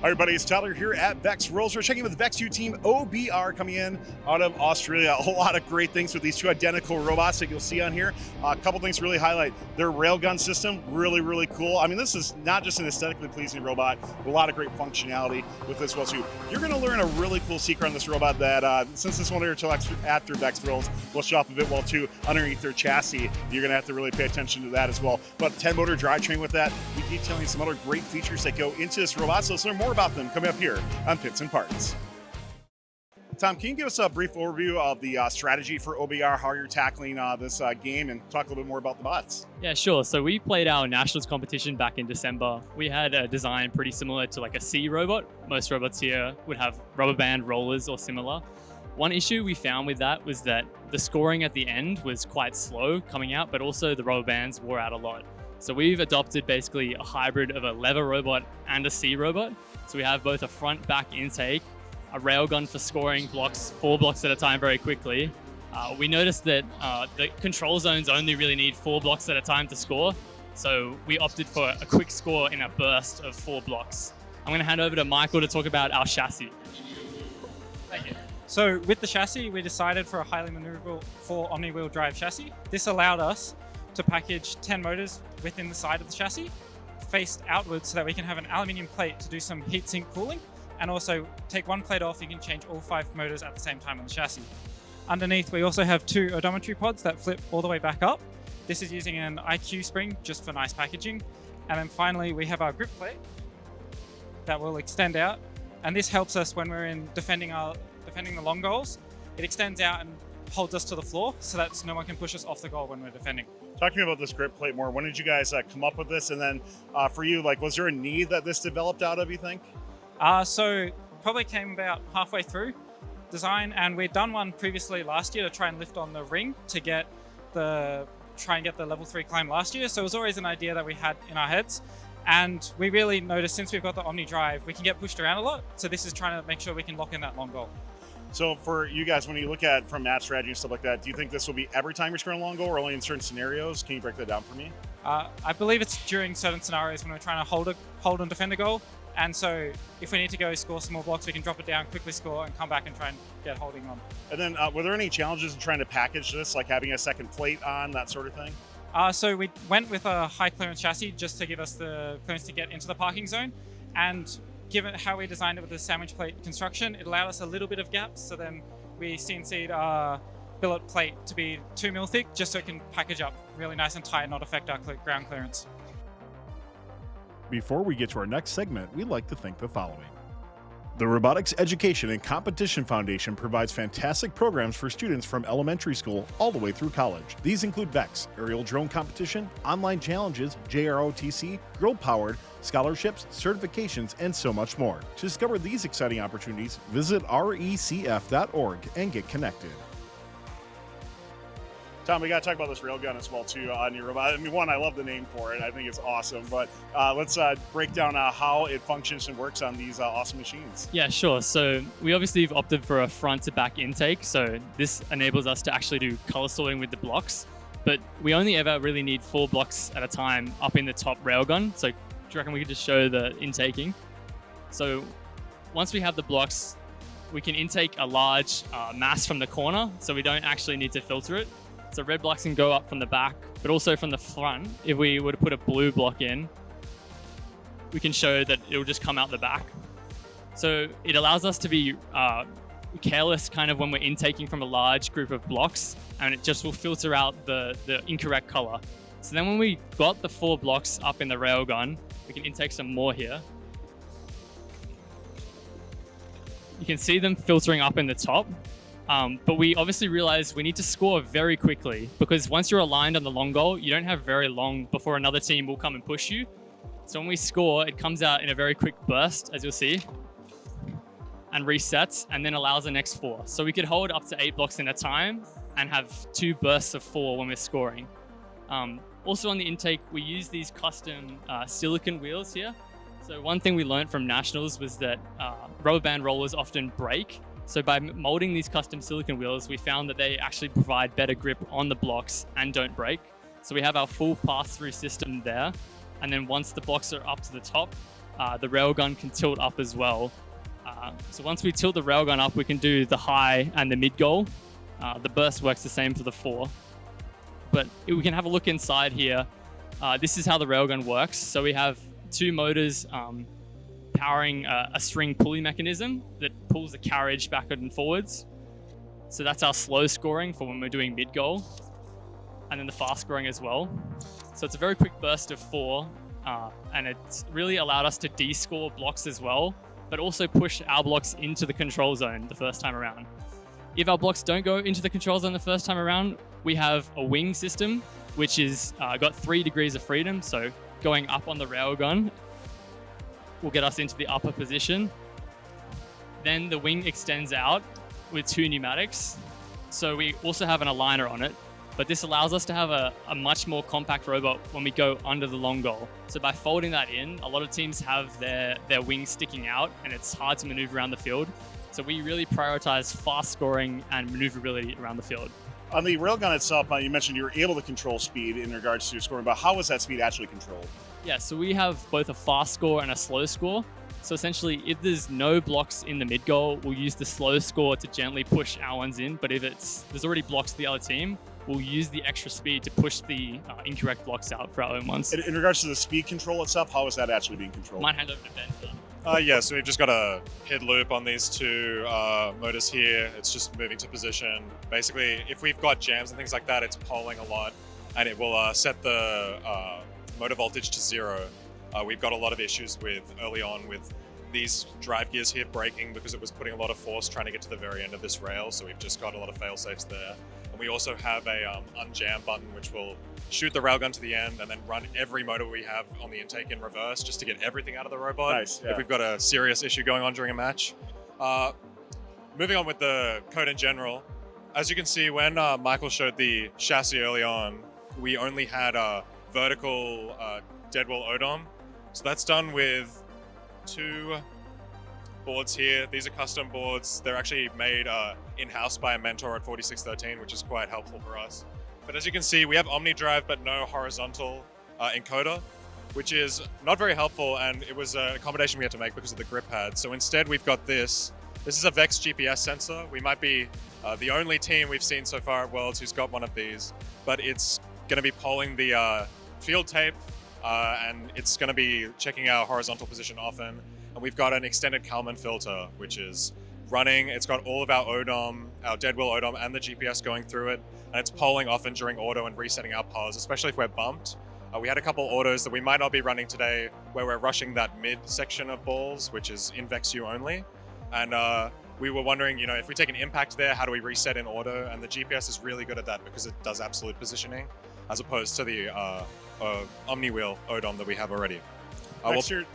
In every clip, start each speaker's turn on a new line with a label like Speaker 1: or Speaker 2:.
Speaker 1: Hi everybody, it's Tyler here at VEX Rolls. We're checking with the VEX U team OBR coming in out of Australia. A whole lot of great things with these two identical robots that you'll see on here. A couple things to really highlight. Their railgun system, really cool. I mean, this is not just an aesthetically pleasing robot, but a lot of great functionality with this well too. You're gonna learn a really cool secret on this robot that since this won't air until after VEX Rolls, will show up a bit well too underneath their chassis. You're gonna have to really pay attention to that as well. But 10 motor drivetrain with that, we detailing some other great features that go into this robot. So let's learn more about them coming up here on Pits and Parts. Tom, can you give us a brief overview of the strategy for OBR, how you're tackling this game, and talk a little bit more about the bots?
Speaker 2: Yeah, sure. So we played our nationals competition back in December. We had a design pretty similar to like a C robot. Most robots here would have rubber band rollers or similar. One issue we found with that was that the scoring at the end was quite slow coming out, but also the rubber bands wore out a lot. So we've adopted basically a hybrid of a lever robot and a C robot. So we have both a front back intake, a railgun for scoring blocks, 4 blocks at a time very quickly. We noticed that the control zones only really need 4 blocks at a time to score. So we opted for a quick score in a burst of 4 blocks. I'm going to hand over to Michael to talk about our chassis. Thank you.
Speaker 3: So with the chassis, we decided for a highly maneuverable 4 omni-wheel drive chassis. This allowed us to package 10 motors within the side of the chassis, faced outwards so that we can have an aluminium plate to do some heat sink cooling, and also take one plate off, you can change all 5 motors at the same time on the chassis. Underneath, we also have 2 odometry pods that flip all the way back up. This is using an IQ spring just for nice packaging. And then finally, we have our grip plate that will extend out. And this helps us when we're in defending the long goals. It extends out and holds us to the floor so that no one can push us off the goal when we're defending.
Speaker 1: Talk to me about this grip plate more. When did you guys come up with this? And then for you, like, was there a need that this developed out of, you think?
Speaker 3: So probably came about halfway through design, and we'd done one previously last year to try and lift on the ring to try and get the level 3 climb last year. So it was always an idea that we had in our heads. And we really noticed since we've got the Omni Drive, we can get pushed around a lot. So this is trying to make sure we can lock in that long goal.
Speaker 1: So for you guys, when you look at from map strategy and stuff like that, do you think this will be every time you're scoring a long goal or only in certain scenarios? Can you break that down for me?
Speaker 3: I believe it's during certain scenarios when we're trying to hold and defend a goal. And so if we need to go score some more blocks, we can drop it down, quickly score, and come back and try and get holding on.
Speaker 1: And then were there any challenges in trying to package this, like having a second plate on, that sort of thing?
Speaker 3: So we went with a high clearance chassis just to give us the clearance to get into the parking zone. And given how we designed it with the sandwich plate construction, it allowed us a little bit of gaps. So then we CNC'd our billet plate to be 2 mil thick, just so it can package up really nice and tight and not affect our ground clearance.
Speaker 1: Before we get to our next segment, we'd like to thank the following. The Robotics Education and Competition Foundation provides fantastic programs for students from elementary school all the way through college. These include VEX, aerial drone competition, online challenges, JROTC, drill-powered, scholarships, certifications, and so much more. To discover these exciting opportunities, visit recf.org and get connected. Tom, we got to talk about this railgun as well too on your robot. I mean, one, I love the name for it. I think it's awesome. But let's break down how it functions and works on these awesome machines.
Speaker 2: Yeah, sure. So we obviously have opted for a front to back intake. So this enables us to actually do color sorting with the blocks. But we only ever really need 4 blocks at a time up in the top railgun. So do you reckon we could just show the intaking? So once we have the blocks, we can intake a large mass from the corner. So we don't actually need to filter it. So red blocks can go up from the back, but also from the front. If we were to put a blue block in, we can show that it'll just come out the back. So it allows us to be careless kind of when we're intaking from a large group of blocks, and it just will filter out the incorrect color. So then when we got the 4 blocks up in the railgun, we can intake some more here. You can see them filtering up in the top. But we obviously realized we need to score very quickly, because once you're aligned on the long goal, you don't have very long before another team will come and push you. So when we score, it comes out in a very quick burst, as you'll see, and resets, and then allows the next 4. So we could hold up to 8 blocks in a time and have 2 bursts of 4 when we're scoring. Also on the intake, we use these custom silicon wheels here. So one thing we learned from nationals was that rubber band rollers often break. So by molding these custom silicon wheels, we found that they actually provide better grip on the blocks and don't break. So we have our full pass-through system there. And then once the blocks are up to the top, the railgun can tilt up as well. So once we tilt the railgun up, we can do the high and the mid goal. The burst works the same for the 4. But we can have a look inside here. This is how the railgun works. So we have 2 motors powering a string pulley mechanism that pulls the carriage backward and forwards. So that's our slow scoring for when we're doing mid goal, and then the fast scoring as well. So it's a very quick burst of 4, and it's really allowed us to de-score blocks as well, but also push our blocks into the control zone the first time around. If our blocks don't go into the control zone the first time around, we have a wing system, which is got 3 degrees of freedom. So going up on the railgun will get us into the upper position. Then the wing extends out with 2 pneumatics. So we also have an aligner on it, but this allows us to have a much more compact robot when we go under the long goal. So by folding that in, a lot of teams have their wings sticking out and it's hard to maneuver around the field. So we really prioritize fast scoring and maneuverability around the field.
Speaker 1: On the railgun itself, you mentioned you were able to control speed in regards to scoring, but how was that speed actually controlled?
Speaker 2: Yeah, so we have both a fast score and a slow score. So essentially, if there's no blocks in the mid goal, we'll use the slow score to gently push our ones in. But if there's already blocks to the other team, we'll use the extra speed to push the incorrect blocks out for our own ones.
Speaker 1: In regards to the speed control itself, how is that actually being controlled?
Speaker 2: Might hand over to Ben for that.
Speaker 4: Yeah, so we've just got a HID loop on these 2 motors here. It's just moving to position. Basically, if we've got jams and things like that, it's polling a lot, and it will set the motor voltage to 0. We've got a lot of issues early on with these drive gears here breaking because it was putting a lot of force trying to get to the very end of this rail, so we've just got a lot of fail-safes there. And we also have a unjam button which will shoot the railgun to the end and then run every motor we have on the intake in reverse just to get everything out of the robot.
Speaker 1: Nice, yeah.
Speaker 4: If we've got a serious issue going on during a match. Moving on with the code in general, as you can see when Michael showed the chassis early on, we only had a vertical deadwall ODOM. So that's done with 2 boards here. These are custom boards. They're actually made in-house by a mentor at 4613, which is quite helpful for us. But as you can see, we have OmniDrive, but no horizontal encoder, which is not very helpful, and it was a accommodation we had to make because of the grip pad. So instead, we've got this. This is a VEX GPS sensor. We might be the only team we've seen so far at Worlds who's got one of these, but it's going to be polling the field tape, and it's going to be checking our horizontal position often. And we've got an extended Kalman filter, which is running. It's got all of our ODOM, our deadwall ODOM, and the GPS going through it. And it's polling often during auto and resetting our pause, especially if we're bumped. We had a couple autos that we might not be running today where we're rushing that mid section of balls, which is in VEXU only. And we were wondering, if we take an impact there, how do we reset in auto? And the GPS is really good at that because it does absolute positioning, as opposed to the OmniWheel ODOM that we have already.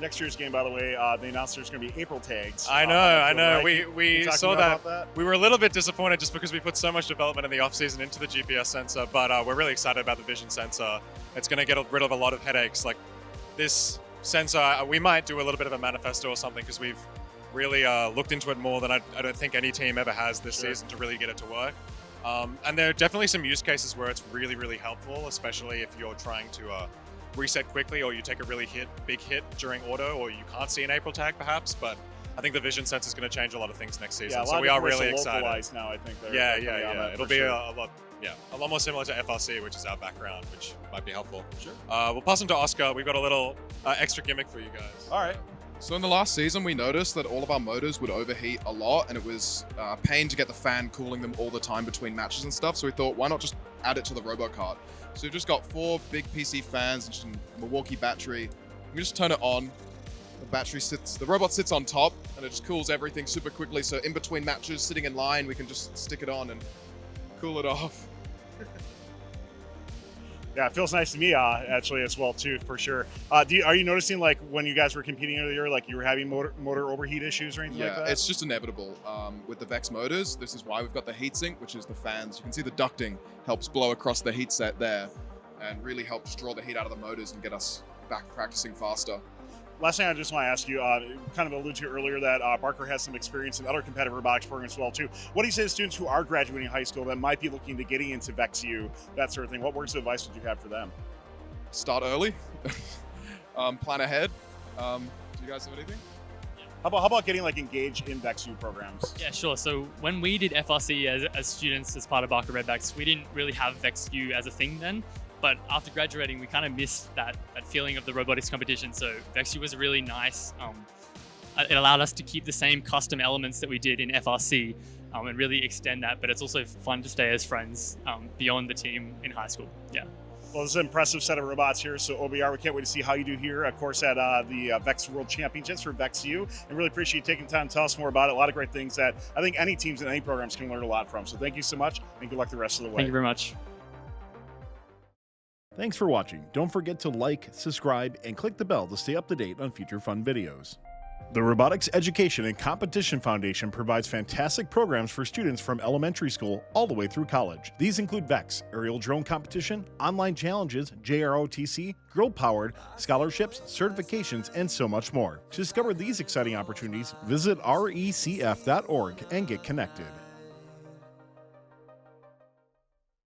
Speaker 1: Next year's game, by the way, they announced there's going to be April tags.
Speaker 4: I know.
Speaker 1: Right?
Speaker 4: We saw that. We were a little bit disappointed just because we put so much development in the off-season into the GPS sensor, but we're really excited about the vision sensor. It's going to get rid of a lot of headaches. Like this sensor, we might do a little bit of a manifesto or something because we've really looked into it more than I don't think any team ever has this season to really get it to work. And there are definitely some use cases where it's really, really helpful, especially if you're trying to reset quickly or you take a really big hit during auto or you can't see an April tag perhaps, but I think the vision sensor is going to change a lot of things next season. So we are really excited.
Speaker 1: Now, I think.
Speaker 4: Yeah. It'll be a lot more similar to FRC, which is our background, which might be helpful.
Speaker 1: Sure.
Speaker 4: We'll pass on to Oscar. We've got a little extra gimmick for you guys.
Speaker 1: All right.
Speaker 5: So in the last season, we noticed that all of our motors would overheat a lot, and it was a pain to get the fan cooling them all the time between matches and stuff. So we thought, why not just add it to the robot card? So we've just got 4 big PC fans and just a Milwaukee battery. We just turn it on. The robot sits on top, and it just cools everything super quickly. So in between matches, sitting in line, we can just stick it on and cool it off.
Speaker 1: Yeah, it feels nice to me actually as well too, for sure. Are you noticing like when you guys were competing earlier, like you were having motor overheat issues or anything like that?
Speaker 5: Yeah, it's just inevitable. With the VEX motors, this is why we've got the heatsink, which is the fans. You can see the ducting helps blow across the heat set there and really helps draw the heat out of the motors and get us back practicing faster.
Speaker 1: Last thing I just want to ask you, kind of alluded to earlier that Barker has some experience in other competitive robotics programs as well too. What do you say to students who are graduating high school that might be looking to getting into VEXU, that sort of thing? What words of advice would you have for them?
Speaker 5: Start early, plan ahead. Do you guys have anything?
Speaker 1: How about getting like engaged in VexU programs?
Speaker 2: Yeah, sure. So when we did FRC as students as part of Barker-Redbacks, we didn't really have VexU as a thing then. But after graduating, we kind of missed that feeling of the robotics competition. So VexU was really nice. It allowed us to keep the same custom elements that we did in FRC and really extend that. But it's also fun to stay as friends beyond the team in high school. Yeah.
Speaker 1: Well, this is an impressive set of robots here. So OBR, we can't wait to see how you do here, of course, at the Vex World Championships for VexU. And really appreciate you taking time to tell us more about it. A lot of great things that I think any teams and any programs can learn a lot from. So thank you so much, and good luck the rest of the way.
Speaker 2: Thank you very much.
Speaker 1: Thanks for watching. Don't forget to like, subscribe, and click the bell to stay up to date on future fun videos. The Robotics Education and Competition Foundation provides fantastic programs for students from elementary school all the way through college. These include VEX, Aerial Drone Competition, Online Challenges, JROTC, Girl Powered, scholarships, certifications, and so much more. To discover these exciting opportunities, visit recf.org and get connected.